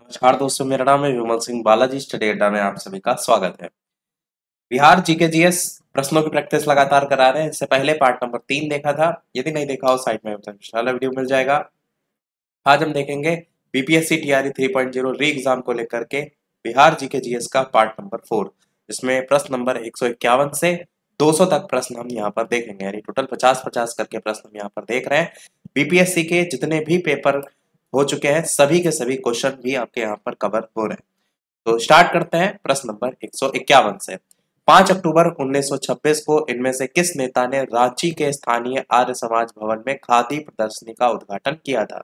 नमस्कार दोस्तों, मेरा नाम है विमल सिंह बालाजी। स्टडी अड्डा में आप सभी का स्वागत है। बिहार जीके जीएस प्रश्नों की प्रैक्टिस लगातार करा रहे हैं। इससे पहले पार्ट नंबर 3 देखा था। यदि नहीं देखा हो साइट में इंशाल्लाह वीडियो मिल जाएगा। आज हम देखेंगे बीपीएससी टीआरई 3.0 री एग्जाम को लेकर के बिहार जीके जीएस का पार्ट नंबर 4, जिसमें प्रश्न नंबर 151 से 200 तक प्रश्न हम यहाँ पर देखेंगे। यानी टोटल 50-50 करके प्रश्न हम यहाँ पर देख रहे हैं। बीपीएससी के जितने भी पेपर हो चुके हैं सभी के सभी क्वेश्चन भी आपके यहाँ पर कवर हो रहे हैं। तो स्टार्ट करते हैं प्रश्न नंबर 151 से। 5 अक्टूबर 1926 को इनमें से किस नेता ने रांची के स्थानीय आर्य समाज भवन में खादी प्रदर्शनी का उद्घाटन किया था?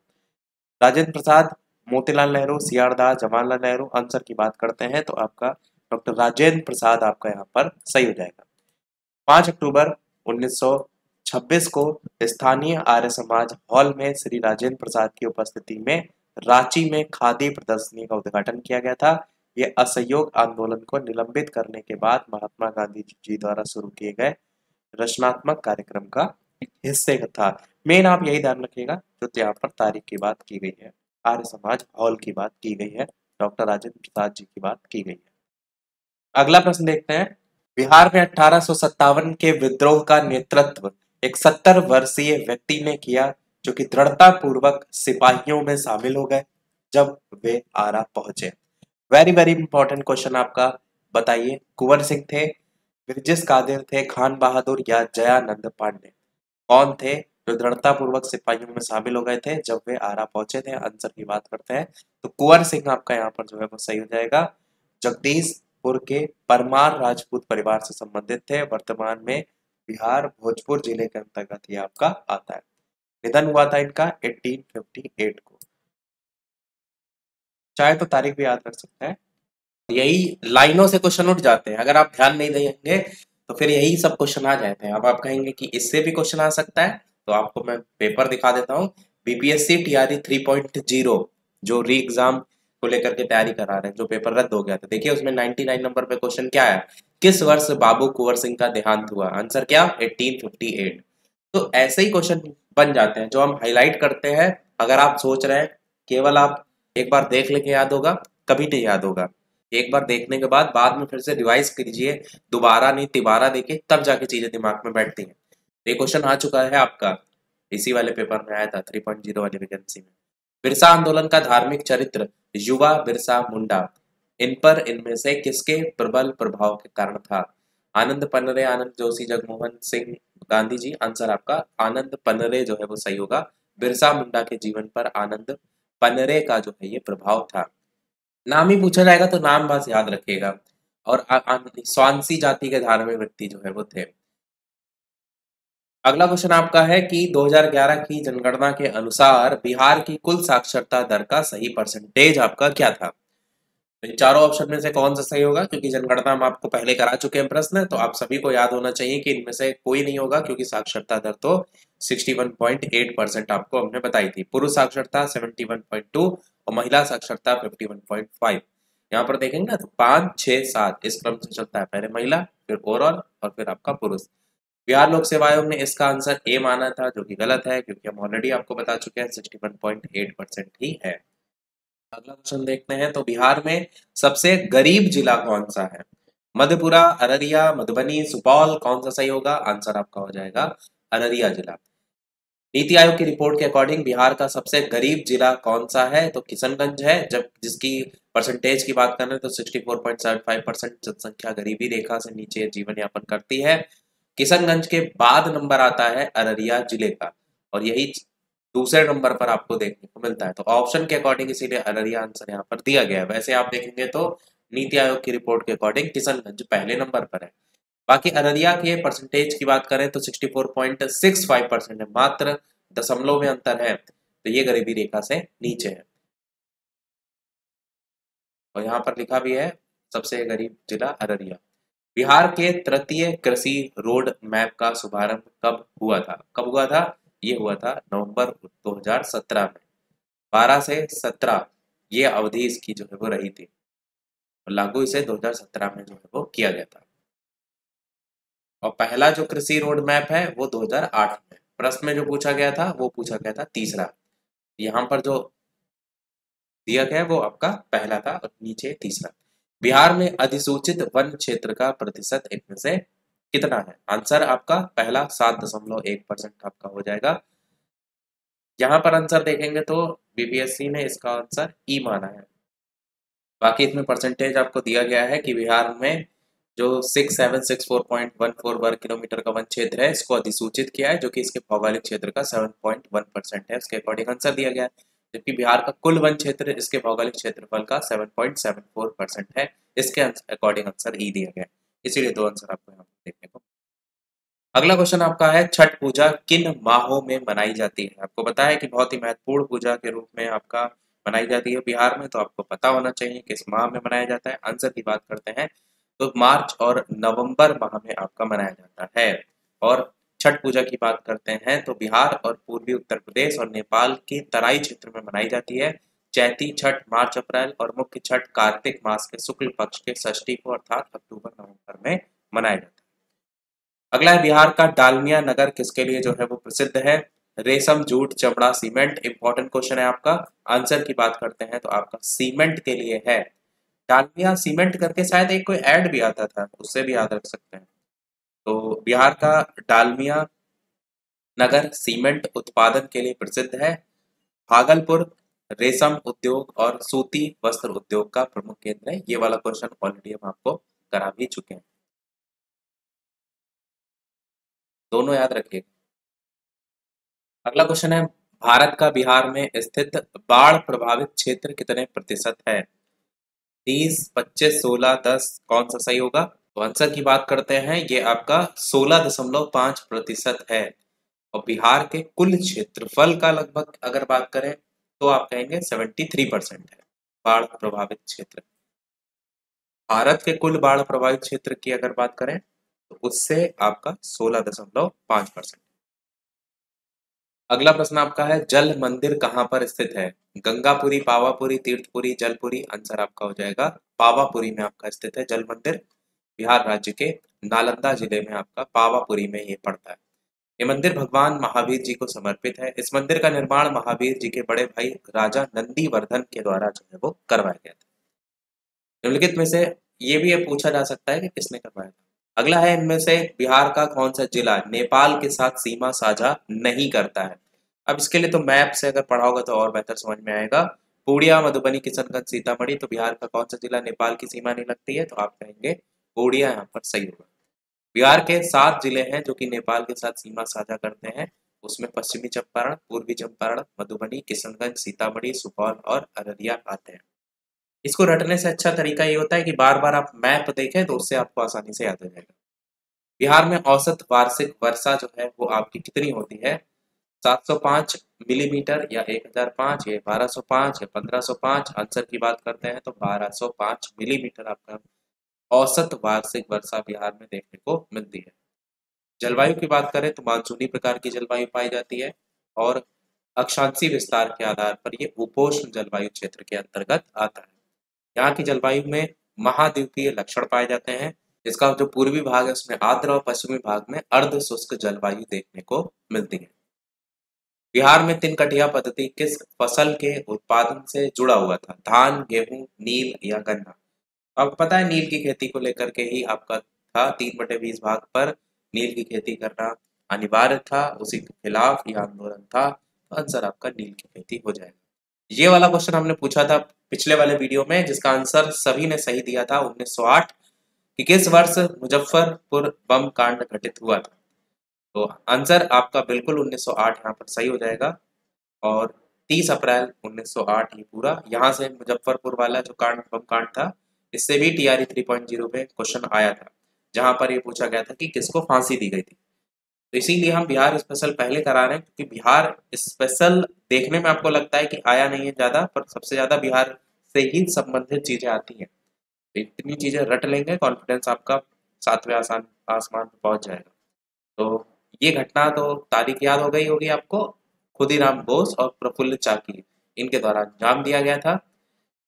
राजेंद्र प्रसाद, मोतीलाल नेहरू, सीआर दास, जवाहरलाल नेहरू। आंसर की बात करते हैं तो आपका डॉक्टर राजेंद्र प्रसाद आपका यहाँ पर सही हो जाएगा। 5 अक्टूबर 1926 को स्थानीय आर्य समाज हॉल में श्री राजेंद्र प्रसाद की उपस्थिति में रांची में खादी प्रदर्शनी का उद्घाटन किया गया था। यह असहयोग आंदोलन को निलंबित करने के बाद महात्मा गांधी जी द्वारा शुरू किए गए रचनात्मक कार्यक्रम का हिस्से था। मेन आप यही ध्यान रखिएगा, जो यहाँ पर तारीख की बात की गई है, आर्य समाज हॉल की बात की गई है, डॉक्टर राजेंद्र प्रसाद जी की बात की गई है। अगला प्रश्न देखते हैं। बिहार में 1857 के विद्रोह का नेतृत्व एक 70 वर्षीय व्यक्ति ने किया, जो कि दृढ़ता पूर्वक सिपाहियों में शामिल हो गए जब वे आरा पहुंचे। वेरी वेरी इंपॉर्टेंट क्वेश्चन आपका। बताइए, कुंवर सिंह थे, ब्रिजेश कादिर थे, खान बहादुर या जयानंद पांडे? कौन थे जो दृढ़ता पूर्वक सिपाहियों में शामिल हो गए थे जब वे आरा पहुंचे थे? आंसर की बात करते हैं तो कुंवर सिंह आपका यहाँ पर जो है वो सही हो जाएगा। जगदीशपुर के परमार राजपूत परिवार से संबंधित थे। वर्तमान में बिहार भोजपुर जिले के अंतर्गत ये आपका आता है। निधन हुआ था इनका 1858 को। चाहे तो तारीख भी याद रख सकते हैं। यही लाइनों से क्वेश्चन उठ जाते हैं, अगर आप ध्यान नहीं देंगे तो फिर यही सब क्वेश्चन आ जाते हैं। अब आप कहेंगे कि इससे भी क्वेश्चन आ सकता है, तो आपको मैं पेपर दिखा देता हूँ। बीपीएससी टीआरई 3.0 जो री एग्जाम को लेकर के तैयारी करा रहे हैं, जो पेपर रद्द हो गया था, देखिए उसमें 99 नंबर पे क्वेश्चन क्या है? किस वर्ष बाबू कुंवर सिंह का देहांत हुआ? आंसर क्या? 1858। तो ऐसे ही क्वेश्चन बन जाते हैं जो हम हाईलाइट करते हैं। अगर आप सोच रहे हैं केवल आप एक बार देख लेके याद होगा, कभी नहीं याद होगा। एक बार देखने के बाद में फिर से रिवाइज कीजिए, दोबारा नहीं तिबारा देखिए, तब जाके चीजें दिमाग में बैठती हैं। ये क्वेश्चन आ चुका है आपका, इसी वाले पेपर में आया था 3.0 वाली वैकेंसी में। बिरसा आंदोलन का धार्मिक चरित्र युवा बिरसा मुंडा इन पर इनमें से किसके प्रबल प्रभाव के कारण था? आनंद पनरे, आनंद जोशी, जगमोहन सिंह, गांधी जी। आंसर आपका आनंद पनरे जो है वो सही होगा। बिरसा मुंडा के जीवन पर आनंद पनरे का जो है ये प्रभाव था। नाम ही पूछा जाएगा तो नाम बस याद रखिएगा। और स्वांसी जाति के धार्मिक व्यक्ति जो है वो थे। अगला क्वेश्चन आपका है कि 2011 की जनगणना के अनुसार बिहार की कुल साक्षरता दर का सही परसेंटेज आपका क्या था? तो इन चारों ऑप्शन में से कौन सा सही होगा? क्योंकि जनगणना हम आपको पहले करा चुके हैं प्रश्न, तो आप सभी को याद होना चाहिए कि इनमें से कोई नहीं होगा, क्योंकि साक्षरता दर तो 61.8% आपको हमने बताई थी। पुरुष साक्षरता 71.2 और महिला साक्षरता 51.5। यहाँ पर देखेंगे ना तो 5, 6, 7 इस क्रम से चलता है। पहले महिला, फिर ओवरऑल और फिर आपका पुरुष। बिहार लोक सेवा आयोग ने इसका आंसर ए माना था, जो कि गलत है, क्योंकि हम ऑलरेडी आपको बता चुके हैं 61.8% ही है। अगला क्वेश्चन देखते हैं। तो बिहार में सबसे गरीब जिला कौन सा है? मधेपुरा, अररिया, मधुबनी, सुपौल। कौन सा सही होगा? आंसर आपका हो जाएगा अररिया जिला। नीति आयोग की रिपोर्ट के अकॉर्डिंग बिहार का सबसे गरीब जिला कौन सा है? तो किशनगंज है। जब जिसकी परसेंटेज की बात करें तो 64.75% जनसंख्या गरीबी रेखा से नीचे जीवन यापन करती है। किशनगंज के बाद नंबर आता है अररिया जिले का, और यही दूसरे नंबर पर आपको देखने को मिलता है। तो ऑप्शन के अकॉर्डिंग इसीलिए अररिया आंसर यहाँ पर दिया गया है। वैसे आप देखेंगे तो नीति आयोग की रिपोर्ट के अकॉर्डिंग किशनगंज पहले नंबर पर है। बाकी अररिया के परसेंटेज की बात करें तो 64.65% है, मात्र दशमलव में अंतर है, तो ये गरीबी रेखा से नीचे है। और यहाँ पर लिखा भी है सबसे गरीब जिला अररिया। बिहार के तृतीय कृषि रोड मैप का शुभारंभ कब हुआ था? कब हुआ था? ये हुआ था नवंबर 2017 में। 12 से 17 ये अवधि इसकी जो है वो रही थी, और लागू इसे 2017 में जो है वो किया गया था। और पहला जो कृषि रोड मैप है वो 2008 में। प्रश्न में जो पूछा गया था वो पूछा गया था तीसरा। यहाँ पर जो दिया गया है वो आपका पहला था और नीचे तीसरा। बिहार में अधिसूचित वन क्षेत्र का प्रतिशत इनमें से कितना है? आंसर आपका पहला 7.1% आपका हो जाएगा। यहाँ पर आंसर देखेंगे तो बीपीएससी ने इसका आंसर ई माना है। बाकी इसमें परसेंटेज आपको दिया गया है कि बिहार में जो 6764.14 वर्ग किलोमीटर का वन क्षेत्र है इसको अधिसूचित किया है, जो कि इसके भौगोलिक क्षेत्र का 7.1% है। उसके अकॉर्डिंग आंसर दिया गया है, जबकि बिहार का कुल वन क्षेत्र इसके भौगोलिक क्षेत्रफल का 7.74% है। इसके अकॉर्डिंग आंसर ई दिया गया है, इसीलिए दो आंसर आपको यहाँ पर देखने को। अगला क्वेश्चन आपका है, छठ पूजा किन माहों में मनाई जाती है? आपको पता है कि बहुत ही महत्वपूर्ण पूजा के रूप में आपका मनाई जाती है बिहार में, तो आपको पता होना चाहिए किस माह में मनाया जाता है। आंसर की बात करते हैं तो मार्च और नवंबर माह में आपका मनाया जाता है। और छठ पूजा की बात करते हैं तो बिहार और पूर्वी उत्तर प्रदेश और नेपाल के तराई क्षेत्र में मनाई जाती है। चैती छठ मार्च अप्रैल और मुख्य छठ कार्तिक मास के शुक्ल पक्ष के षष्ठी को अर्थात अक्टूबर नवंबर में मनाया जाता है। अगला है, बिहार का डालमिया नगर किसके लिए जो है वो प्रसिद्ध है? रेशम, जूट, चमड़ा, सीमेंट। इंपॉर्टेंट क्वेश्चन है आपका। आंसर की बात करते हैं तो आपका सीमेंट के लिए है। डालमिया सीमेंट करके शायद एक कोई ऐड भी आता था, उससे भी याद रख सकते हैं। तो बिहार का डालमिया नगर सीमेंट उत्पादन के लिए प्रसिद्ध है। भागलपुर रेशम उद्योग और सूती वस्त्र उद्योग का प्रमुख केंद्र है। ये वाला क्वेश्चन ऑलरेडी हम आपको करा भी चुके हैं, दोनों याद रखिएगा। अगला क्वेश्चन है, भारत का बिहार में स्थित बाढ़ प्रभावित क्षेत्र कितने प्रतिशत है? 30, 25, 16, 10, कौन सा सही होगा? तो आंसर की बात करते हैं, ये आपका 16.5% है। और बिहार के कुल क्षेत्रफल का लगभग अगर बात करें तो आप कहेंगे 73% है बाढ़ प्रभावित क्षेत्र। भारत के कुल बाढ़ प्रभावित क्षेत्र की अगर बात करें तो उससे आपका 16.5%। अगला प्रश्न आपका है, जल मंदिर कहाँ पर स्थित है? गंगापुरी, पावापुरी, तीर्थपुरी, जलपुरी। आंसर आपका हो जाएगा पावापुरी में आपका स्थित है जल मंदिर। बिहार राज्य के नालंदा जिले में आपका पावापुरी में ये पड़ता है। ये मंदिर भगवान महावीर जी को समर्पित है। इस मंदिर का निर्माण महावीर जी के बड़े भाई राजा नंदीवर्धन के द्वारा जो है वो करवाया गया था। निम्नलिखित में से ये भी पूछा जा सकता है कि किसने करवाया था। अगला है, इनमें से बिहार का कौन सा जिला नेपाल के साथ सीमा साझा नहीं करता है? अब इसके लिए तो मैप से अगर पढ़ा होगा तो और बेहतर समझ में आएगा। पूर्णिया, मधुबनी, किशनगंज, सीतामढ़ी। तो बिहार का कौन सा जिला नेपाल की सीमा नहीं लगती है? तो आप कहेंगे पूर्णिया यहाँ पर सही होगा। बिहार के 7 जिले हैं जो कि नेपाल के साथ सीमा साझा करते हैं। उसमें पश्चिमी चंपारण, पूर्वी चंपारण, मधुबनी, किशनगंज, सीतामढ़ी, सुपौल और अररिया आते हैं। इसको रटने से अच्छा तरीका ये होता है कि बार बार आप मैप देखें तो उससे आपको आसानी से याद हो जाएगा। बिहार में औसत वार्षिक वर्षा जो है वो आपकी कितनी होती है? 705 मिलीमीटर या 1005 या 1205 या 1505। आंसर की बात करते हैं तो 1205 मिलीमीटर आपका औसत वार्षिक वर्षा बिहार में देखने को मिलती है। जलवायु की बात करें तो मानसूनी प्रकार की जलवायु पाई जाती है और अक्षांशीय विस्तार के आधार पर ये उपोष्ण जलवायु क्षेत्र के अंतर्गत आता है। यहाँ की जलवायु में महाद्वीपीय लक्षण पाए जाते हैं। इसका जो पूर्वी भाग है उसमें आर्द्र और पश्चिमी भाग में अर्ध शुष्क जलवायु देखने को मिलती है। बिहार में 3 कटिया पद्धति किस फसल के उत्पादन से जुड़ा हुआ था? धान, गेहूं, नील या गन्ना। आपको पता है नील की खेती को लेकर के ही आपका था 3/20 भाग पर नील की खेती करना अनिवार्य था, उसी के खिलाफ यह आंदोलन था। तो आंसर आपका नील की खेती हो जाएगा। ये वाला क्वेश्चन हमने पूछा था पिछले वाले वीडियो में, जिसका आंसर सभी ने सही दिया था 1908 कि किस वर्ष मुजफ्फरपुर बम कांड घटित हुआ था। तो आंसर आपका बिल्कुल 1908 यहाँ पर सही हो जाएगा। और 30 अप्रैल 1908 ये पूरा, यहाँ से मुजफ्फरपुर वाला जो कांड बम कांड था इससे भी टीआरई 3.0 में क्वेश्चन आया था, जहां पर ये पूछा गया था कि किसको फांसी दी गई थी। तो इसीलिए हम बिहार स्पेशल पहले करा रहे हैं, क्योंकि बिहार स्पेशल देखने में आपको लगता है कि आया नहीं है ज्यादा, पर सबसे ज्यादा बिहार से ही संबंधित चीजें आती हैं। तो इतनी चीजें रट लेंगे, कॉन्फिडेंस आपका 7वें आसमान पर पहुंच जाएगा। तो ये घटना तो तारीख याद हो गई होगी आपको, खुदीराम बोस और प्रफुल्ल चाकी इनके द्वारा अंजाम दिया गया था।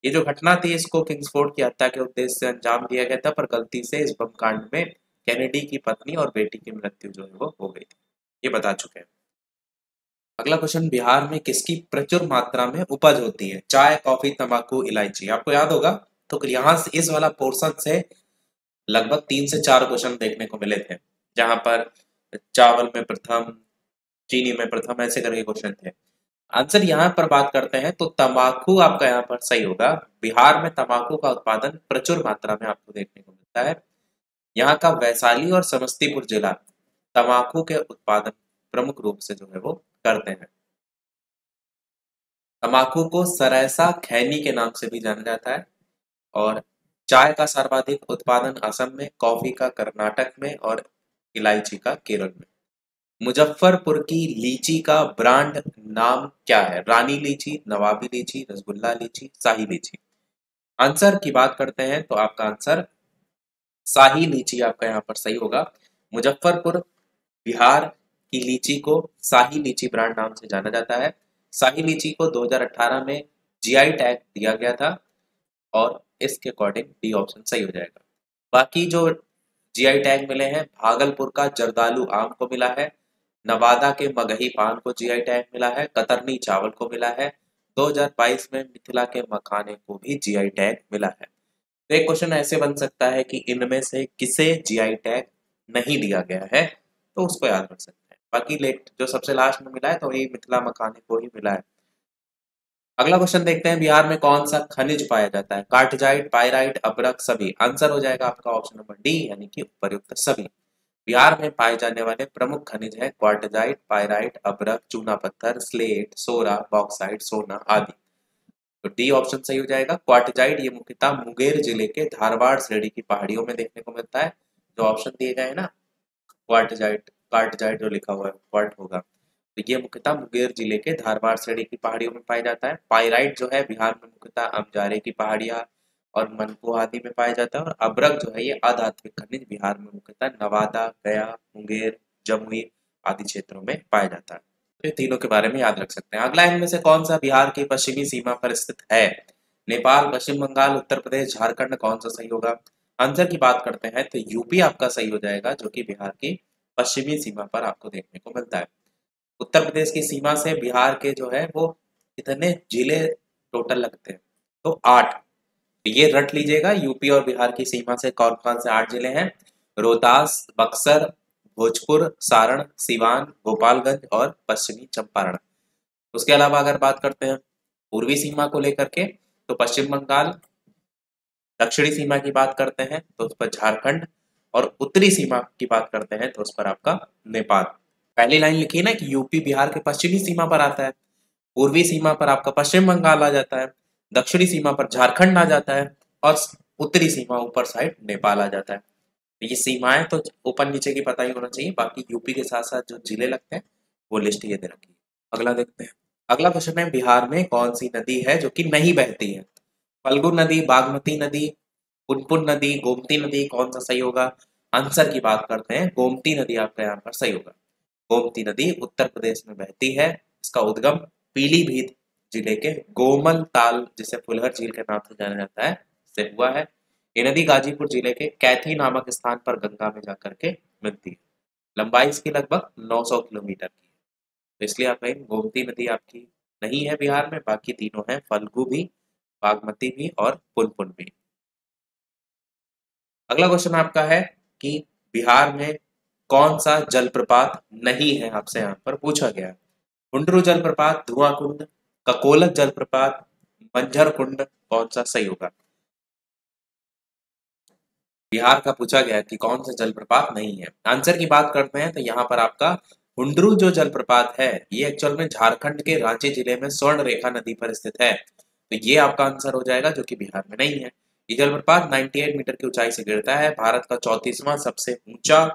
ये जो घटना थी इसको किंग्सफोर्ड की हत्या के उद्देश्य से अंजाम दिया गया था, पर गलती से इस बम कांड में कैनेडी की पत्नी और बेटी की मृत्यु जो है वो हो गई थी। ये बता चुके हैं। अगला क्वेश्चन, बिहार में किसकी प्रचुर मात्रा में उपज होती है? चाय, कॉफी, तंबाकू, इलायची। आपको याद होगा तो यहाँ से इस वाला पोर्शन से लगभग 3 से 4 क्वेश्चन देखने को मिले थे, जहां पर चावल में प्रथम, चीनी में प्रथम, ऐसे करके क्वेश्चन थे। आंसर यहाँ पर बात करते हैं तो तंबाकू आपका यहाँ पर सही होगा। बिहार में तंबाकू का उत्पादन प्रचुर मात्रा में आपको देखने को मिलता है। यहाँ का वैशाली और समस्तीपुर जिला तंबाकू के उत्पादन प्रमुख रूप से जो है वो करते हैं। तंबाकू को सरेसा खैनी के नाम से भी जाना जाता है। और चाय का सर्वाधिक उत्पादन असम में, कॉफी का कर्नाटक में और इलायची का केरल में। मुजफ्फरपुर की लीची का ब्रांड नाम क्या है? रानी लीची, नवाबी लीची, रसगुल्ला लीची, शाही लीची। आंसर की बात करते हैं तो आपका आंसर शाही लीची आपका यहाँ पर सही होगा। मुजफ्फरपुर बिहार की लीची को शाही लीची ब्रांड नाम से जाना जाता है। शाही लीची को 2018 में जीआई टैग दिया गया था और इसके अकॉर्डिंग डी ऑप्शन सही हो जाएगा। बाकी जो जीआई टैग मिले हैं, भागलपुर का जर्दालू आम को मिला है, नवादा के मगही पान को जीआई टैग मिला है, कतरनी चावल को मिला है, 2022 में मिथिला के मखाने को भी जीआई टैग मिला है। तो एक क्वेश्चन ऐसे बन सकता है कि इनमें से किसे जीआई टैग नहीं दिया गया है, तो उसको याद रख सकते हैं। बाकी लेट जो सबसे लास्ट में मिला है तो वही मिथिला मखाने को ही मिला है। अगला क्वेश्चन देखते हैं, बिहार में कौन सा खनिज पाया जाता है? कार्टजाइट, पायराइट, अब्रक, सभी। आंसर हो जाएगा आपका ऑप्शन नंबर डी, यानी कि उपर्युक्त सभी। बिहार में पाए जाने वाले प्रमुख खनिज है क्वार्टजाइट, पायराइट, अब्रक, चूना पत्थर, स्लेट, सोरा, बॉक्साइट, सोना आदि। तो डी ऑप्शन सही हो जाएगा। क्वार्टजाइट ये मुख्यतः मुंगेर जिले के धारवाड़ श्रेणी की पहाड़ियों में देखने को मिलता है। जो ऑप्शन दिए गए हैं ना, क्वार्टजाइट, कार्टजाइट जो लिखा हुआ है क्वार्ट होगा, तो ये मुख्यतः मुंगेर जिले के धारवाड़ श्रेणी की पहाड़ियों में पाया जाता है। पाइराइट जो है बिहार में मुख्यतः अमजारे की पहाड़ियां और मनपू आदि में पाया जाता है। और अब्रक जो है ये अधात्विक खनिज बिहार में मुख्यतः नवादा, गया, मुंगेर, जमुई आदि क्षेत्रों में पाया जाता है। तो ये तीनों के बारे में याद रख सकते हैं। अगला इनमें से कौन सा बिहार की पश्चिमी सीमा पर स्थित है? नेपाल, पश्चिम बंगाल, उत्तर प्रदेश, झारखंड। कौन सा सही होगा? आंसर की बात करते हैं तो यूपी आपका सही हो जाएगा, जो कि बिहार की पश्चिमी सीमा पर आपको देखने को मिलता है। उत्तर प्रदेश की सीमा से बिहार के जो है वो कितने जिले टोटल लगते हैं? तो 8। ये रट लीजिएगा, यूपी और बिहार की सीमा से कौन कौन से 8 जिले हैं? रोहतास, बक्सर, भोजपुर, सारण, सिवान, गोपालगंज और पश्चिमी चंपारण। उसके अलावा अगर बात करते हैं पूर्वी सीमा को लेकर के, तो पश्चिम बंगाल। दक्षिणी सीमा की बात करते हैं तो उस पर झारखंड। और उत्तरी सीमा की बात करते हैं तो उस पर आपका नेपाल। पहली लाइन लिखी है ना कि यूपी बिहार के पश्चिमी सीमा पर आता है, पूर्वी सीमा पर आपका पश्चिम बंगाल आ जाता है, दक्षिणी सीमा पर झारखंड आ जाता है और उत्तरी सीमा ऊपर साइड नेपाल आ जाता है। तो ये सीमाएं तो ऊपर नीचे की पता ही होना चाहिए। बाकी यूपी के साथ साथ जो जिले लगते हैं वो लिस्ट ये दे रखी है। अगला देखते हैं। अगला क्वेश्चन है, बिहार में कौन सी नदी है जो कि नहीं बहती है? फल्गु नदी, बागमती नदी, पुनपुन नदी, गोमती नदी। कौन सा सही होगा? आंसर की बात करते हैं, गोमती नदी आपका यहाँ पर सही होगा। गोमती नदी उत्तर प्रदेश में बहती है। इसका उद्गम पीलीभीत जिले के गोमल ताल, जिसे फुलहर झील के नाम से जाना जाता है, से हुआ है। ये नदी गाजीपुर जिले के कैथी नामक स्थान पर गंगा में जाकर के मिलती है। लंबाई इसकी लगभग 900 किलोमीटर की है। तो इसलिए आप कहेंगे गोमती नदी आपकी नहीं है बिहार में। बाकी तीनों है, फल्गु भी, बागमती भी और पुनपुन भी। अगला क्वेश्चन आपका है कि बिहार में कौन सा जलप्रपात नहीं है, आपसे यहाँ पर पूछा गया है। हुंडरू जलप्रपात, धुआं कुंड, ककोलत जलप्रपात, मंझर कुंड। कौन सा सही होगा? बिहार का पूछा गया कि कौन सा जलप्रपात नहीं है। आंसर की बात करते हैं तो यहाँ पर आपका हुंडरू जो जलप्रपात है ये एक्चुअल में झारखंड के रांची जिले में स्वर्ण रेखा नदी पर स्थित है। तो ये आपका आंसर हो जाएगा, जो कि बिहार में नहीं है। ये जलप्रपात 98 मीटर की ऊंचाई से गिरता है। भारत का 34वां सबसे ऊंचा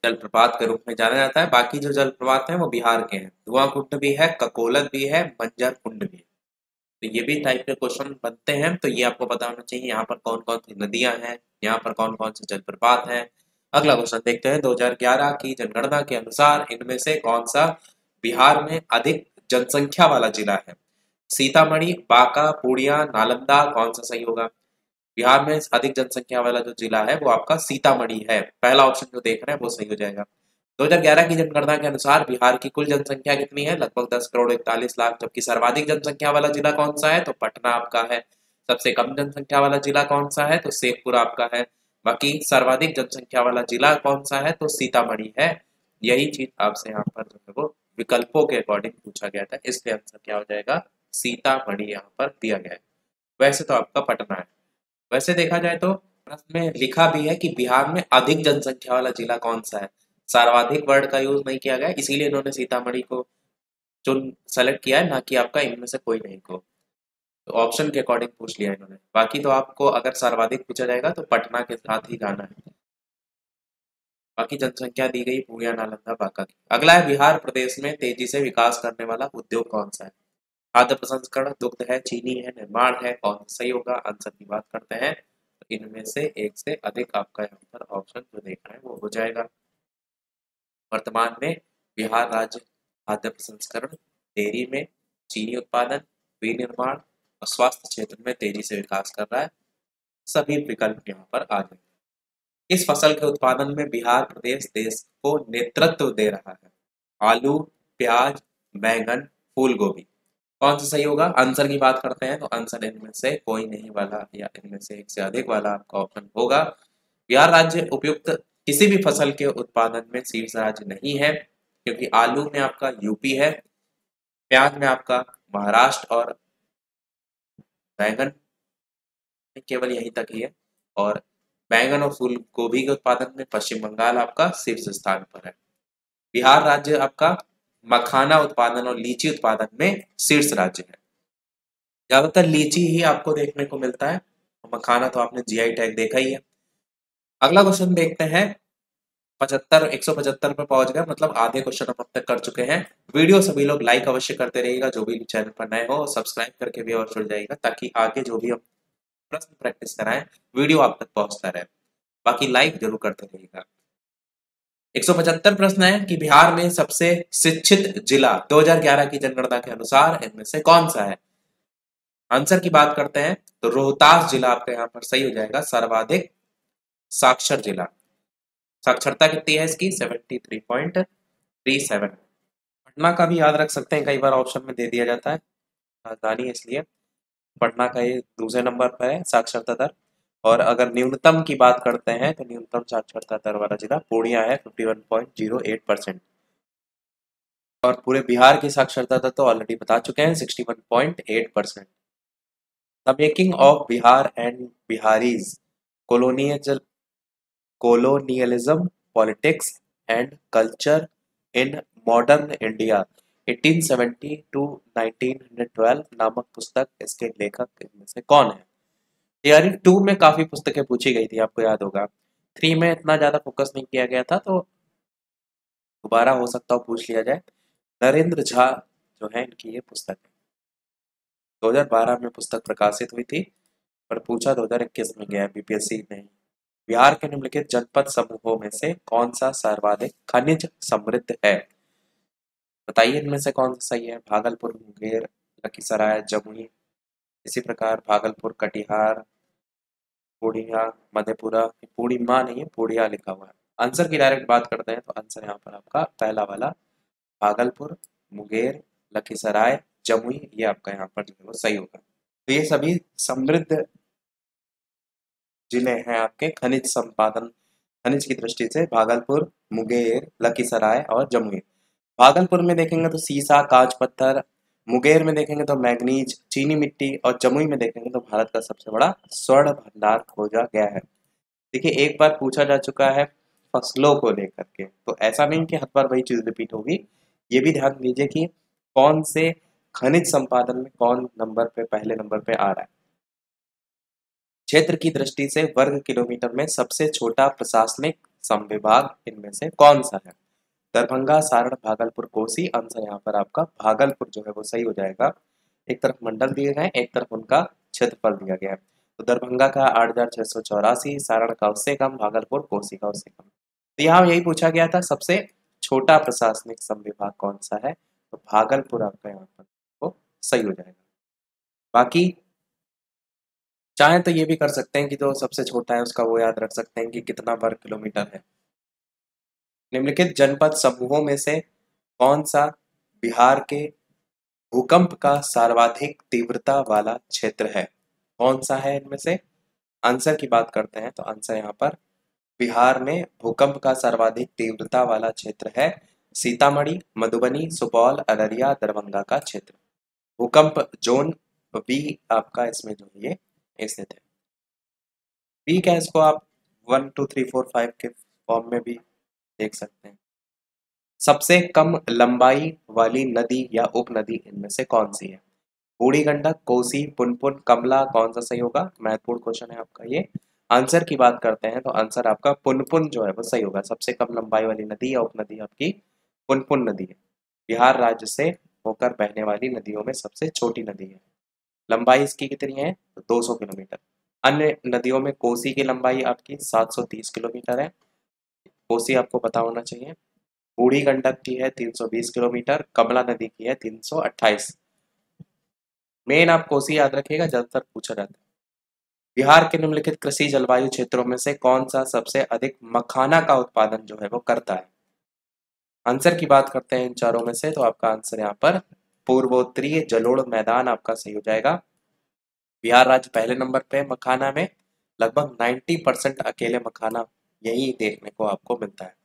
जलप्रपात के रूप में जाना जाता है। बाकी जो जलप्रपात हैं वो बिहार के हैं। धुआं कुंड भी है, ककोलत भी है, मंजर कुंड भी है। तो ये भी टाइप के क्वेश्चन बनते हैं, तो ये आपको पता होना चाहिए यहाँ पर कौन कौन सी नदियां हैं, यहाँ पर कौन कौन से जलप्रपात हैं। अगला क्वेश्चन देखते हैं, 2011 की जनगणना के अनुसार इनमें से कौन सा बिहार में अधिक जनसंख्या वाला जिला है? सीतामढ़ी, बांका, पूर्णिया, नालंदा। कौन सा सही होगा? बिहार में अधिक जनसंख्या वाला जो जिला है वो आपका सीतामढ़ी है। पहला ऑप्शन जो देख रहे हैं वो सही हो जाएगा। 2011 की जनगणना के अनुसार बिहार की कुल जनसंख्या कितनी है? लगभग 10 करोड़ 41 लाख। जबकि सर्वाधिक जनसंख्या वाला जिला कौन सा है? तो पटना आपका है। सबसे कम जनसंख्या वाला जिला कौन सा है? तो शेखपुरा आपका है। बाकी सर्वाधिक जनसंख्या वाला जिला कौन सा है? तो सीतामढ़ी है। यही चीज आपसे यहाँ पर जो है वो विकल्पों के अकॉर्डिंग पूछा गया था, इसलिए आंसर क्या हो जाएगा? सीतामढ़ी यहाँ पर दिया गया है। वैसे तो आपका पटना है। वैसे देखा जाए तो प्रश्न में लिखा भी है कि बिहार में अधिक जनसंख्या वाला जिला कौन सा है। सर्वाधिक वर्ड का यूज नहीं किया गया, इसीलिए इन्होंने सीतामढ़ी को चुन सेलेक्ट किया है, ना कि आपका इनमें से कोई नहीं को। तो ऑप्शन के अकॉर्डिंग पूछ लिया इन्होंने। बाकी तो आपको अगर सर्वाधिक पूछा जाएगा तो पटना के साथ ही जाना है। बाकी जनसंख्या दी गई पूर्णिया, नालंदा, बांका की। अगला है बिहार प्रदेश में तेजी से विकास करने वाला उद्योग कौन सा है? खाद्य प्रसंस्करण, दुग्ध है, चीनी है, निर्माण है, कौन सा सही होगा? आंसर की बात करते हैं तो इनमें से एक से अधिक आपका यहाँ पर ऑप्शन जो देखना है वो हो जाएगा। वर्तमान में बिहार राज्य खाद्य प्रसंस्करण, डेयरी में, चीनी उत्पादन, विनिर्माण और स्वास्थ्य क्षेत्र में तेजी से विकास कर रहा है। सभी विकल्प यहाँ पर आ जाएंगे। इस फसल के उत्पादन में बिहार प्रदेश देश को नेतृत्व दे रहा है। आलू, प्याज, बैंगन, फूल गोभी, कौन सा सही होगा? आंसर की बात करते हैं तो आंसर इनमें से कोई नहीं वाला या इनमें से एक से अधिक वाला आपका ऑप्शन होगा। बिहार राज्य उपयुक्त किसी भी फसल के उत्पादन में शीर्ष राज्य नहीं है, क्योंकि आलू में आपका यूपी है, प्याज में आपका महाराष्ट्र और बैंगन में केवल यहीं तक ही है, और बैंगन और फूल गोभी के उत्पादन में पश्चिम बंगाल आपका शीर्ष स्थान पर है। बिहार राज्य आपका मखाना उत्पादन और लीची उत्पादन में शीर्ष राज्य है। ज्यादातर लीची ही आपको देखने को मिलता है, मखाना तो आपने जीआई टैग देखा ही है। अगला क्वेश्चन देखते हैं। 175 पे पहुंच गए, मतलब आधे क्वेश्चन हम अब तक कर चुके हैं। वीडियो सभी लोग लाइक अवश्य करते रहिएगा, जो भी चैनल पर नए हो सब्सक्राइब करके भी और जुड़ जाइएगा, ताकि आगे जो भी हम प्रश्न प्रैक्टिस कराएं वीडियो आप तक पहुंचता रहे। बाकी लाइक जरूर करते रहिएगा। 175 प्रश्न है कि बिहार में सबसे शिक्षित जिला 2011 की जनगणना के अनुसार इनमें से कौन सा है? आंसर की बात करते हैं तो रोहतास जिला आपका यहाँ पर सही हो जाएगा, सर्वाधिक साक्षर जिला। साक्षरता कितनी है इसकी? 73.37। पटना का भी याद रख सकते हैं, कई बार ऑप्शन में दे दिया जाता है, राजधानी है इसलिए। पटना का ये दूसरे नंबर पर है साक्षरता दर। और अगर न्यूनतम की बात करते हैं तो न्यूनतम साक्षरता दर वाला जिला पूर्णिया है, 51.08%। और पूरे बिहार की साक्षरता दर तो ऑलरेडी बता चुके हैं, 61.8%। The making of Bihar and Bihari's, colonial colonialism, politics and culture in modern India 1870 to 1912 नामक पुस्तक, इसके लेखक इनमें से कौन है? तैयारी 2 में काफी पुस्तकें पूछी गई थी, आपको याद होगा। 3 में इतना ज्यादा फोकस नहीं किया गया था, तो दोबारा हो सकता हो पूछ लिया जाए। नरेंद्र झा जो है इनकी ये पुस्तक है। 2012 में पुस्तक प्रकाशित हुई थी, पर पूछा 2021 में गया बीपीएससी नहीं। बिहार के निम्नलिखित जनपद समूहों में से कौन सा सर्वाधिक खनिज समृद्ध है? बताइए इनमें से कौन सा सही है? भागलपुर, मुंगेर, लखीसराय, जमुई। इसी प्रकार भागलपुर, कटिहार, पूर्णिया, मधेपुरा। पूर्णिमा नहीं है, पूर्णिया लिखा हुआ है। आंसर की डायरेक्ट बात करते हैं तो आंसर यहाँ पर आपका पहला वाला भागलपुर, मुंगेर, लखीसराय, जमुई, ये आपका यहाँ पर जो है वो सही होगा। तो ये सभी समृद्ध जिले हैं आपके खनिज संपादन, खनिज की दृष्टि से। भागलपुर, मुंगेर, लखीसराय और जमुई। भागलपुर में देखेंगे तो सीसा, कांच पत्थर, मुंगेर में देखेंगे तो मैग्नीज, चीनी मिट्टी, और जमुई में देखेंगे तो भारत का सबसे बड़ा स्वर्ण भंडार खोजा गया है। देखिए एक बार पूछा जा चुका है फसलों को लेकर के, तो ऐसा नहीं कि हर बार वही चीज रिपीट होगी। ये भी ध्यान दीजिए कि कौन से खनिज संपादन में कौन नंबर पे, पहले नंबर पे आ रहा है। क्षेत्र की दृष्टि से वर्ग किलोमीटर में सबसे छोटा प्रशासनिक संविभाग इनमें से कौन सा है? दरभंगा, सारण, भागलपुर, कोसी। आंसर यहाँ पर आपका भागलपुर जो है वो सही हो जाएगा। एक तरफ मंडल दिए गए, एक तरफ उनका क्षेत्रफल दिया गया है। तो दरभंगा का 8,684, सारण का उससे कम, भागलपुर कोसी का उससे कम। तो यहाँ यही पूछा गया था सबसे छोटा प्रशासनिक संविभाग कौन सा है, तो भागलपुर आपका यहाँ पर वो सही हो जाएगा। बाकी चाहें तो ये भी कर सकते हैं कि जो सबसे छोटा है उसका वो याद रख सकते हैं कि कितना वर्ग किलोमीटर है। निम्नलिखित जनपद समूहों में से कौन सा बिहार के भूकंप का सर्वाधिक तीव्रता वाला क्षेत्र है? कौन सा है इनमें से? आंसर की बात करते हैं तो आंसर यहाँ पर बिहार में भूकंप का सर्वाधिक तीव्रता वाला क्षेत्र है सीतामढ़ी, मधुबनी, सुपौल, अररिया, दरभंगा का क्षेत्र। भूकंप जोन बी आपका इसमें जो है ये स्थित है। बी क्या है, इसको आप 1 2 3 4 5 के फॉर्म में भी देख सकते हैं। सबसे कम लंबाई वाली नदी या उपनदी इनमें से कौन सी है? बूढ़ी गंडक, कोसी, पुनपुन, कमला, कौन सा सही होगा? महत्वपूर्ण क्वेश्चन है आपका ये। आंसर की बात करते हैं तो आंसर आपका पुनपुन जो है वो सही होगा। सबसे कम लंबाई वाली नदी या उपनदी आपकी पुनपुन नदी है। बिहार राज्य से होकर बहने वाली नदियों में सबसे छोटी नदी है। लंबाई इसकी कितनी है? 200 किलोमीटर। अन्य नदियों में कोसी की लंबाई आपकी 730 किलोमीटर है, कोसी आपको पता होना चाहिए। बूढ़ी गंडक की है 320 किलोमीटर, कमला नदी की है 328। मेन आप कोसी याद रखिएगा, ज्यादातर पूछा जाता है। बिहार के निम्नलिखित कृषि जलवायु क्षेत्रों में से कौन सा सबसे अधिक मखाना का उत्पादन जो है वो करता है? आंसर की बात करते हैं इन चारों में से तो आपका आंसर यहाँ पर पूर्वोत्तरीय जलोढ़ मैदान आपका सही हो जाएगा। बिहार राज्य पहले नंबर पे मखाना में, लगभग 90% अकेले मखाना यही देखने को आपको मिलता है।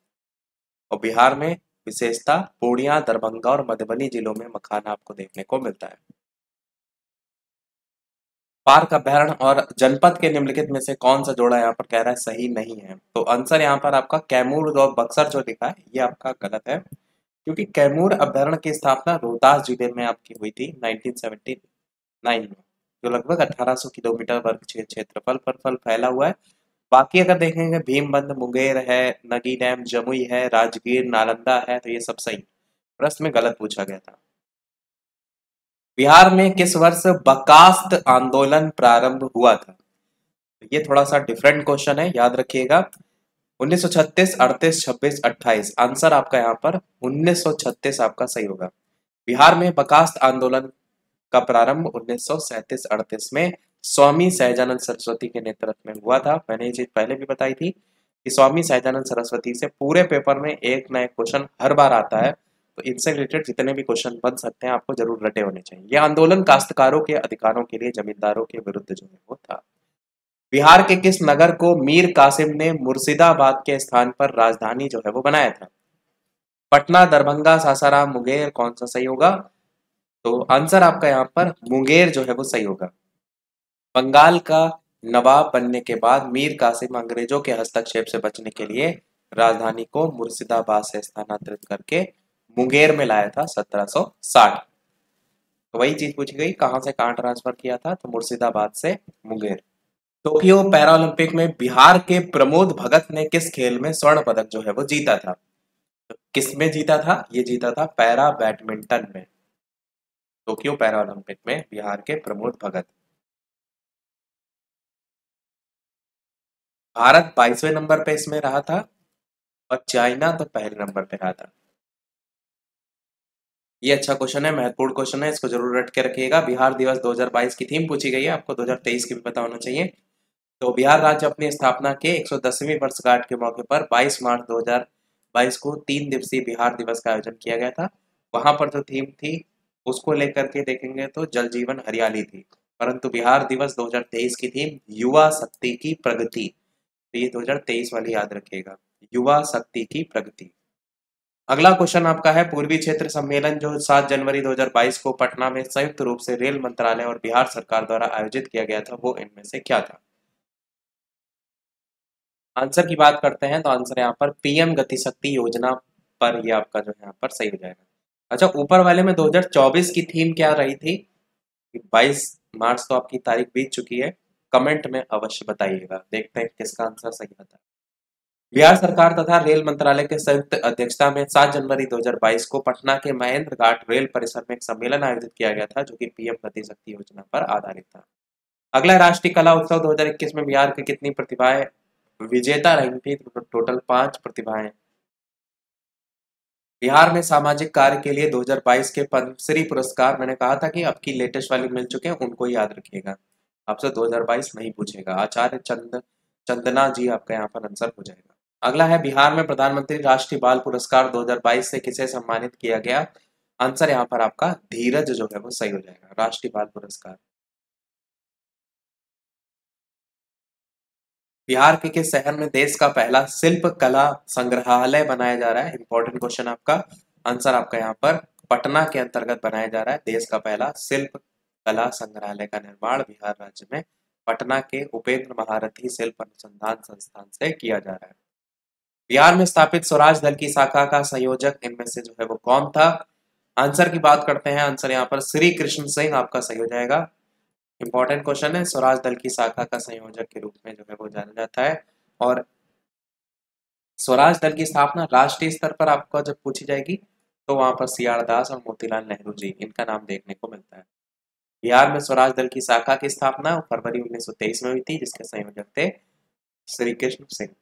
और बिहार में विशेषता पूर्णिया, दरभंगा और मधुबनी जिलों में मखाना आपको देखने को मिलता है। पार्क अभ्यारण्य और जनपद के निम्नलिखित में से कौन सा जोड़ा यहाँ पर कह रहा है सही नहीं है? तो आंसर यहाँ पर आपका कैमूर और बक्सर जो लिखा है ये आपका गलत है, क्योंकि कैमूर अभ्यारण्य की स्थापना रोहतास जिले में आपकी हुई थी 1979 में, जो लगभग 1800 किलोमीटर वर्ग क्षेत्रफल पर फैला हुआ है। बाकी अगर देखेंगे भीमबंध, मुंगेर है, नगी डैम, जमुई है, राजगीर, नालंदा है, तो ये सब सही। प्रश्न में गलत पूछा गया था। बिहार में किस वर्ष बर्खास्त आंदोलन प्रारंभ हुआ था? ये थोड़ा सा डिफरेंट क्वेश्चन है, याद रखिएगा। 1936, 38, 26, 28। आंसर आपका यहाँ पर 1936 आपका सही होगा। बिहार में बर्खास्त आंदोलन का प्रारंभ 1937-38 में स्वामी सहजानंद सरस्वती के नेतृत्व में हुआ था। मैंने ये चीज पहले भी बताई थी कि स्वामी सहजानंद सरस्वती से पूरे पेपर में एक ना एक क्वेश्चन हर बार आता है, तो इनसे रिलेटेड जितने भी क्वेश्चन बन सकते हैं आपको जरूर रटे होने चाहिए। यह आंदोलन काश्तकारों के अधिकारों के लिए जमींदारों के विरुद्ध जो है वो था। बिहार के किस नगर को मीर कासिम ने मुर्शिदाबाद के स्थान पर राजधानी जो है वो बनाया था? पटना, दरभंगा, सासाराम, मुंगेर, कौन सा सही होगा? तो आंसर आपका यहाँ पर मुंगेर जो है वो सही होगा। बंगाल का नवाब बनने के बाद मीर कासिम अंग्रेजों के हस्तक्षेप से बचने के लिए राजधानी को मुर्शिदाबाद से स्थानांतरित करके मुंगेर में लाया था 1760। तो वही चीज पूछी गई, कहां से कहां ट्रांसफर किया था? तो मुर्शिदाबाद से मुंगेर। टोक्यो पैरालंपिक में बिहार के प्रमोद भगत ने किस खेल में स्वर्ण पदक जो है वो जीता था? तो किस में जीता था? ये जीता था पैरा बैडमिंटन में। टोक्यो पैरालंपिक में बिहार के प्रमोद भगत। भारत 22वें नंबर पे इसमें रहा था और चाइना तो पहले नंबर पे रहा था। ये अच्छा क्वेश्चन है, महत्वपूर्ण क्वेश्चन है, इसको जरूर रट के रखिएगा। बिहार दिवस 2022 की थीम पूछी गई है, आपको 2023 की भी पता होना चाहिए। तो बिहार राज्य अपनी स्थापना के 110वीं वर्षगांठ के मौके पर 22 मार्च 2022 को 3 दिवसीय बिहार दिवस का आयोजन किया गया था। वहां पर जो थीम थी उसको लेकर के देखेंगे तो जल जीवन हरियाली थी, परंतु बिहार दिवस 2023 की थीम युवा शक्ति की प्रगति। तो ये 2023 वाली याद रखिएगा, युवा शक्ति की प्रगति। अगला क्वेश्चन आपका है पूर्वी क्षेत्र सम्मेलन जो 7 जनवरी 2022 को पटना में संयुक्त रूप से रेल मंत्रालय और बिहार सरकार द्वारा आयोजित किया गया था, वो इनमें से क्या था? आंसर की बात करते हैं तो आंसर यहाँ पर पीएम गति शक्ति योजना पर ये आपका जो है यहाँ पर सही हो जाएगा। अच्छा, ऊपर वाले में 2024 की थीम क्या रही थी? 22 मार्च तो आपकी तारीख बीत चुकी है, कमेंट में अवश्य बताइएगा, देखते हैं किसका आंसर सही आता है। बिहार सरकार तथा रेल मंत्रालय के संयुक्त अध्यक्षता में 7 जनवरी 2022 को पटना के महेंद्र घाट रेल परिसर में एक सम्मेलन आयोजित किया गया था जो कि पीएम गति शक्ति योजना पर आधारित था। अगला राष्ट्रीय कला उत्सव 2021 में बिहार की कितनी प्रतिभाएं विजेता रही थी? तो टोटल 5 प्रतिभाएं। बिहार में सामाजिक कार्य के लिए 2022 के पद्मश्री पुरस्कार, मैंने कहा था कि आपकी लेटेस्ट वाली मिल चुके हैं, उनको याद रखिएगा, आपसे 2022 नहीं पूछेगा। आचार्य चंदना जी आपका यहाँ पर आंसर हो जाएगा। अगला है बिहार में प्रधानमंत्री राष्ट्रीय बाल पुरस्कार 2022 से किसे सम्मानित किया गया? आंसर यहाँ पर आपका धीरज जो है वो सही हो जाएगा, राष्ट्रीय बाल पुरस्कार। बिहार के किस शहर में देश का पहला शिल्प कला संग्रहालय बनाया जा रहा है? इंपॉर्टेंट क्वेश्चन आपका। आंसर आपका यहाँ पर पटना के अंतर्गत बनाया जा रहा है। देश का पहला शिल्प कला संग्रहालय का निर्माण बिहार राज्य में पटना के उपेंद्र महारथी शिल्प अनुसंधान संस्थान से किया जा रहा है। बिहार में स्थापित स्वराज दल की शाखा का संयोजक इनमें से जो है वो कौन था? आंसर की बात करते हैं, आंसर यहाँ पर श्री कृष्ण सिंह आपका सही हो जाएगा। इंपॉर्टेंट क्वेश्चन है, स्वराज दल की शाखा का संयोजक के रूप में जो है वो जाना जाता है। और स्वराज दल की स्थापना राष्ट्रीय स्तर पर आपको जब पूछी जाएगी तो वहां पर सीआर दास और मोतीलाल नेहरू जी, इनका नाम देखने को मिलता है। बिहार में स्वराज दल की शाखा की स्थापना फरवरी 1923 में हुई थी, जिसके संयोजक थे श्री कृष्ण सिंह।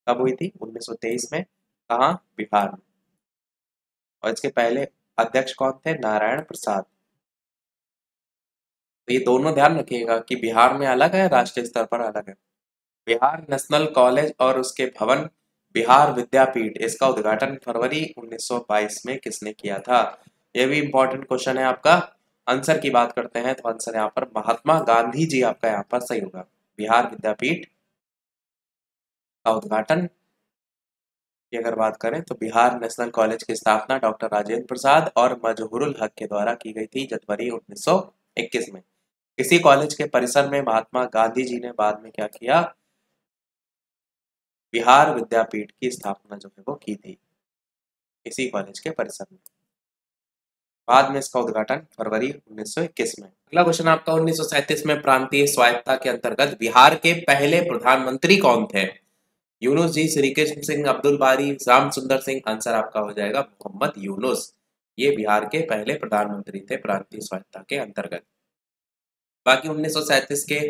कब हुई थी? 1923 में। कहाँ? बिहार में। और इसके पहले अध्यक्ष कौन थे? नारायण प्रसाद। तो ये दोनों ध्यान रखिएगा कि बिहार में अलग है, राष्ट्रीय स्तर पर अलग है। बिहार नेशनल कॉलेज और उसके भवन बिहार विद्यापीठ, इसका उद्घाटन फरवरी 1922 में किसने किया था? यह भी इंपॉर्टेंट क्वेश्चन है आपका। आंसर की बात करते हैं तो आंसर यहाँ पर महात्मा गांधी जी आपका यहाँ पर सही होगा। बिहार विद्यापीठ का उद्घाटन की अगर बात करें तो बिहार नेशनल कॉलेज की स्थापना डॉक्टर राजेंद्र प्रसाद और मजहरुल हक के द्वारा की गई थी जनवरी 1921 में। इसी कॉलेज के परिसर में महात्मा गांधी जी ने बाद में क्या किया? बिहार विद्यापीठ की स्थापना जो है वो की थी, इसी कॉलेज के परिसर में। बाद में इसका उद्घाटन फरवरी 1921 में। अगला क्वेश्चन आपका 1937 में प्रांतीय स्वायत्तता के अंतर्गत बिहार के पहले प्रधानमंत्री कौन थे? यूनुस जी, श्री कृष्ण सिंह, अब्दुल बारी, राम सुंदर सिंह। आंसर आपका हो जाएगा मोहम्मद यूनुस। ये बिहार के पहले प्रधानमंत्री थे प्रांतीय स्वायत्तता के अंतर्गत। बाकी 1937 के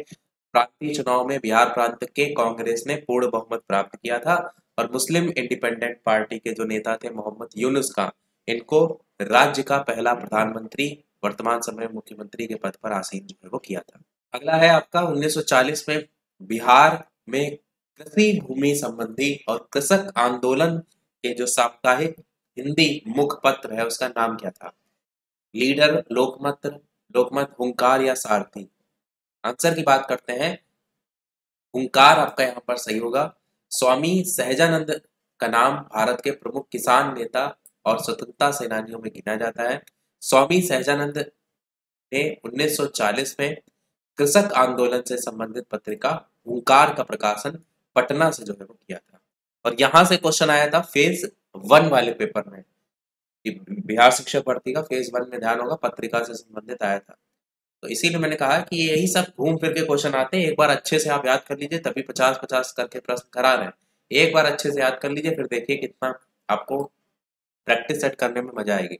प्रांतीय चुनाव में बिहार प्रांत के कांग्रेस ने पूर्ण बहुमत प्राप्त किया था और मुस्लिम इंडिपेंडेंट पार्टी के जो नेता थे मोहम्मद यूनुस का, इनको राज्य का पहला प्रधानमंत्री, वर्तमान समय मुख्यमंत्री के पद पर आसीन जो है वो किया था। अगला है आपका 1940 में बिहार में कृषि भूमि संबंधी और कृषक आंदोलन के जो साप्ताहिक हिंदी मुखपत्र है उसका नाम क्या था? लीडर, लोकमत, लोकमत, हुंकार या सारथी? आंसर की बात करते हैं, हुंकार आपका यहाँ पर सही होगा। स्वामी सहजानंद का नाम भारत के प्रमुख किसान नेता और स्वतंत्रता सेनानियों में गिना जाता है। स्वामी सहजानंद ने 1940 में कृषक आंदोलन से संबंधित पत्रिका हुंकार का प्रकाशन पटना से जो है वो किया था। और यहाँ से क्वेश्चन आया था फेज 1 वाले पेपर में, बिहार शिक्षक भर्ती का फेज 1 में ध्यान होगा, पत्रिका से संबंधित आया था। तो इसीलिए मैंने कहा कि यही सब घूम फिर के क्वेश्चन आते हैं। एक बार अच्छे से आप याद कर लीजिए, तभी 50-50 करके प्रश्न करा रहे हैं। एक बार अच्छे से याद कर लीजिए, फिर देखिए कितना आपको प्रैक्टिस सेट करने में मजा आएगी।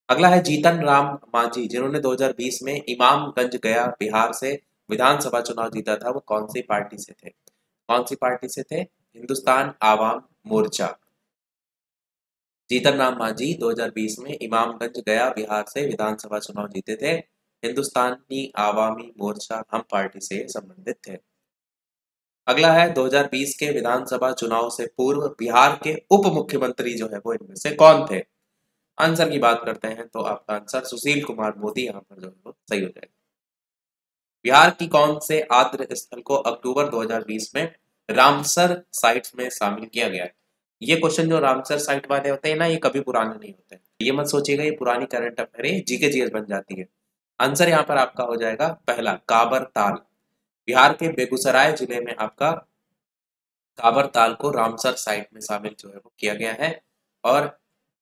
अगला है जीतन राम मांझी, जिन्होंने 2020 में इमामगंज गया बिहार से विधानसभा चुनाव जीता था, वो कौन सी पार्टी से थे? कौन सी पार्टी से थे? हिंदुस्तान आवाम मोर्चा। जीतन राम मांझी 2020 में इमामगंज गया बिहार से विधानसभा चुनाव जीते थे। हिंदुस्तानी आवामी मोर्चा हम पार्टी से संबंधित थे। अगला है 2020 के विधानसभा चुनाव से पूर्व बिहार के उप मुख्यमंत्री जो है वो इनमें से कौन थे? आंसर की बात करते हैं तो आपका आंसर सुशील कुमार मोदी यहाँ पर जो है वो सही हो जाएगा। बिहार की कौन से आद्र स्थल को अक्टूबर 2020 में रामसर साइट में शामिल किया गया? ये क्वेश्चन जो रामसर साइट वाले होते हैं ना, ये कभी पुराने नहीं होते। ये मत सोचिएगा ये पुरानी करंट अफेयर है, जीके जीएस बन जाती है। आंसर यहाँ पर आपका हो जाएगा पहला काबर ताल। बिहार के बेगूसराय जिले में आपका काबर ताल को रामसर साइट में शामिल जो है वो किया गया है और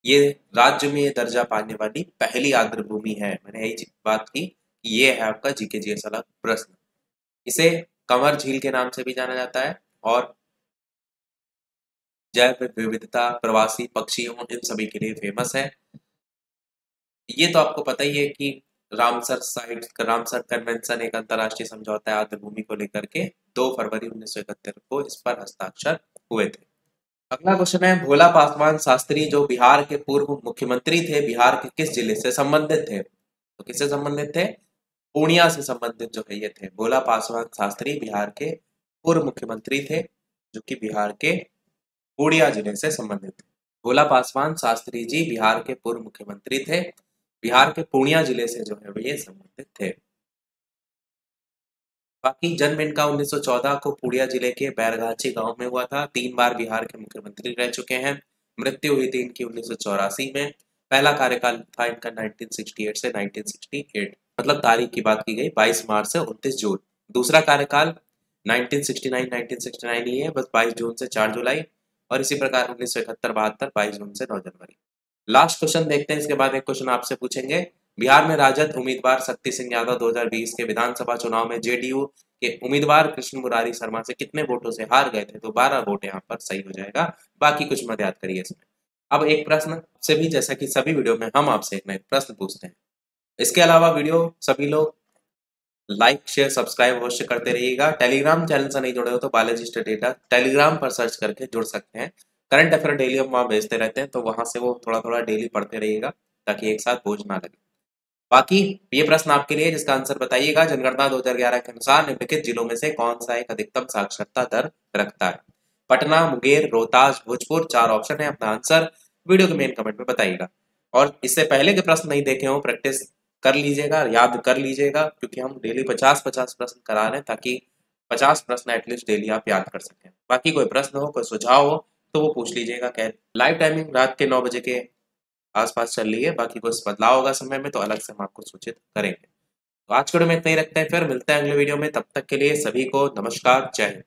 ये राज्य में दर्जा पाने वाली पहली आर्द्र भूमि है। मैंने यही बात की कि ये है आपका जीके जीएस वाला प्रश्न। इसे कंवर झील के नाम से भी जाना जाता है और जैव विविधता, प्रवासी पक्षियों, इन सभी के लिए फेमस है। ये तो आपको पता ही है कि रामसर कन्वेंशन एक अंतर्राष्ट्रीय समझौता है आर्द्र भूमि को लेकर के 2 फरवरी 1971 को इस पर हस्ताक्षर हुए थे। अगला क्वेश्चन है भोला पासवान शास्त्री जो बिहार के पूर्व मुख्यमंत्री थे, बिहार के किस जिले से संबंधित थे? तो किससे संबंधित थे? पूर्णिया से संबंधित जो है ये थे। भोला पासवान शास्त्री बिहार के पूर्व मुख्यमंत्री थे जो कि बिहार के पूर्णिया जिले से संबंधित थे। भोला पासवान शास्त्री जी बिहार के पूर्व मुख्यमंत्री थे, बिहार के पूर्णिया जिले से जो है वो ये संबंधित थे। बाकी जन्म इनका 1914 को पूर्णिया जिले के बैरगाछी गांव में हुआ था। 3 बार बिहार के मुख्यमंत्री रह चुके हैं। मृत्यु हुई थी इनकी 1984 में। पहला कार्यकाल था इनका 1968 से 1968, मतलब तारीख की बात की गई 22 मार्च से 29 जून। दूसरा कार्यकाल 1969 ही है, बस 22 जून से 4 जुलाई, और इसी प्रकार 1971-72 22 जून से 9 जनवरी। लास्ट क्वेश्चन देखते हैं, इसके बाद एक क्वेश्चन आपसे पूछेंगे। बिहार में राजद उम्मीदवार शक्ति सिंह यादव 2020 के विधानसभा चुनाव में जेडीयू के उम्मीदवार कृष्ण मुरारी शर्मा से कितने वोटों से हार गए थे? तो 12 वोट यहाँ पर सही हो जाएगा। बाकी कुछ मत याद करिए इसमें। अब एक प्रश्न से भी, जैसा कि सभी वीडियो में हम आपसे एक नए प्रश्न पूछते हैं। इसके अलावा वीडियो सभी लोग लाइक शेयर सब्सक्राइब अवश्य करते रहिएगा। टेलीग्राम चैनल से नहीं जुड़े हो तो बालाजी स्टडी डेटा टेलीग्राम पर सर्च करके जुड़ सकते हैं। करंट अफेयर डेली हम वहाँ भेजते रहते हैं, तो वहां से वो थोड़ा थोड़ा डेली पढ़ते रहिएगा ताकि एक साथ बोझ ना लगे। बाकी ये प्रश्न आपके लिए, जिसका आंसर बताइएगा। जनगणना 2011 के अनुसार निम्नलिखित जिलों में से कौन सा एक अधिकतम साक्षरता दर रखता है? पटना, मुंगेर, रोहतास, भोजपुर। 4 ऑप्शन है, अपना आंसर वीडियो के मेन कमेंट में बताइएगा। और इससे पहले के प्रश्न नहीं देखे हो, प्रैक्टिस कर लीजिएगा, याद कर लीजिएगा, क्योंकि हम डेली 50-50 प्रश्न करा रहे हैं ताकि 50 प्रश्न एटलीस्ट डेली आप याद कर सकें। बाकी कोई प्रश्न हो, कोई सुझाव हो तो वो पूछ लीजिएगा। लाइव टाइमिंग रात के 9 बजे के आसपास चल रही है। बाकी कुछ बदलाव होगा समय में तो अलग से हम आपको सूचित करेंगे। तो आज के वीडियो में इतना ही रखते हैं, फिर मिलते हैं अगले वीडियो में। तब तक के लिए सभी को नमस्कार, जय हिंद।